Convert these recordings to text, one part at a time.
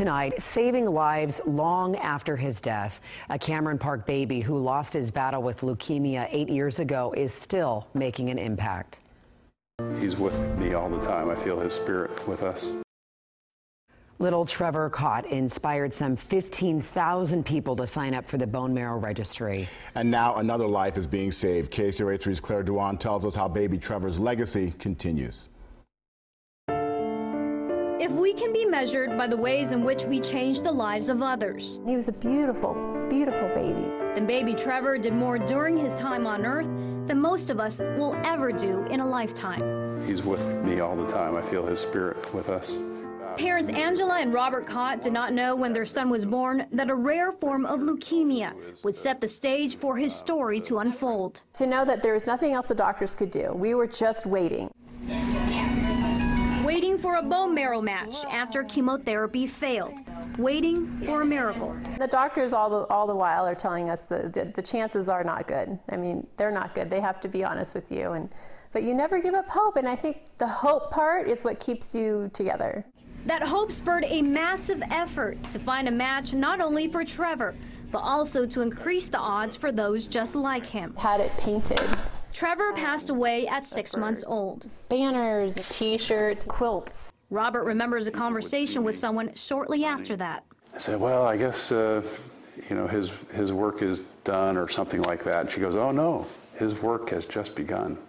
tonight, saving lives long after his death. A Cameron Park baby who lost his battle with leukemia 8 years ago is still making an impact. He's with me all the time. I feel his spirit with us. Little Trevor Cott inspired some 15,000 people to sign up for the bone marrow registry. And now another life is being saved. KCRA 3's Claire Duan tells us how baby Trevor's legacy continues. If we can be measured by the ways in which we change the lives of others, he was a beautiful, beautiful baby. Then baby Trevor did more during his time on Earth than most of us will ever do in a lifetime. He's with me all the time. I feel his spirit with us. Parents Angela and Robert Cott did not know when their son was born that a rare form of leukemia would set the stage for his story to unfold. To know that there was nothing else the doctors could do. We were just waiting. Waiting for a bone marrow match after chemotherapy failed. Waiting for a miracle. The doctors all the while are telling us the chances are not good. I mean, they're not good. They have to be honest with you. But you never give up hope, and I think the hope part is what keeps you together. That hope spurred a massive effort to find a match not only for Trevor, but also to increase the odds for those just like him. Had it painted. Trevor passed away at 6 months old. Banners, T-shirts, quilts. Robert remembers a conversation with someone shortly after that. I said, well, I guess, you know, his work is done or something like that. And she goes, oh, no, his work has just begun.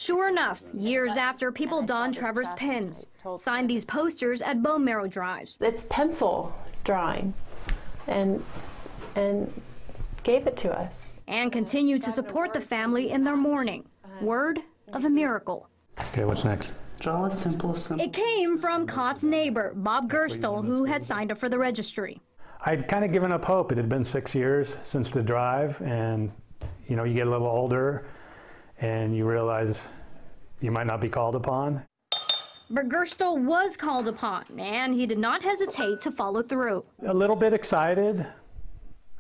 Sure enough, years after, people donned Trevor's pins, signed these posters at bone marrow drives. It's pencil drawing, and gave it to us. And continued to support the family in their mourning. Word of a miracle. Okay, what's next? Draw a simple symbol. It came from Cott's neighbor, Bob Gerstel, who had signed up for the registry. I'd kind of given up hope. It had been 6 years since the drive, and you know, you get a little older and you realize you might not be called upon. But Gerstel was called upon, and he did not hesitate to follow through. A little bit excited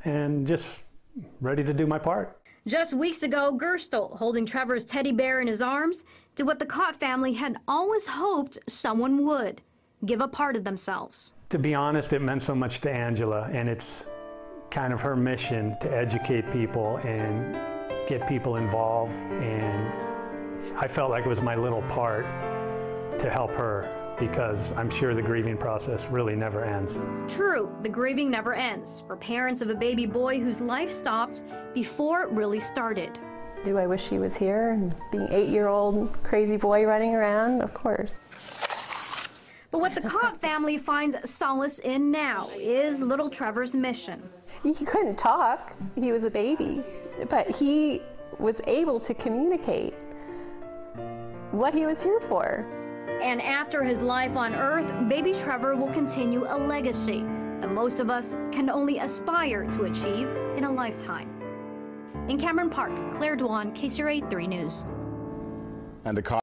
and just ready to do my part. Just weeks ago, Gerstel, holding Trevor's teddy bear in his arms, did what the Cott family had always hoped someone would, give a part of themselves. To be honest, it meant so much to Angela, and it's kind of her mission to educate people and get people involved, and I felt like it was my little part to help her, because I'm sure the grieving process really never ends. True, the grieving never ends for parents of a baby boy whose life stopped before it really started. Do I wish he was here and being 8-year-old crazy boy running around? Of course. But what the Cott family finds solace in now is little Trevor's mission. He couldn't talk. He was a baby. But he was able to communicate what he was here for. And after his life on Earth, baby Trevor will continue a legacy that most of us can only aspire to achieve in a lifetime. In Cameron Park, Claire Duan, KCRA 3 News. And the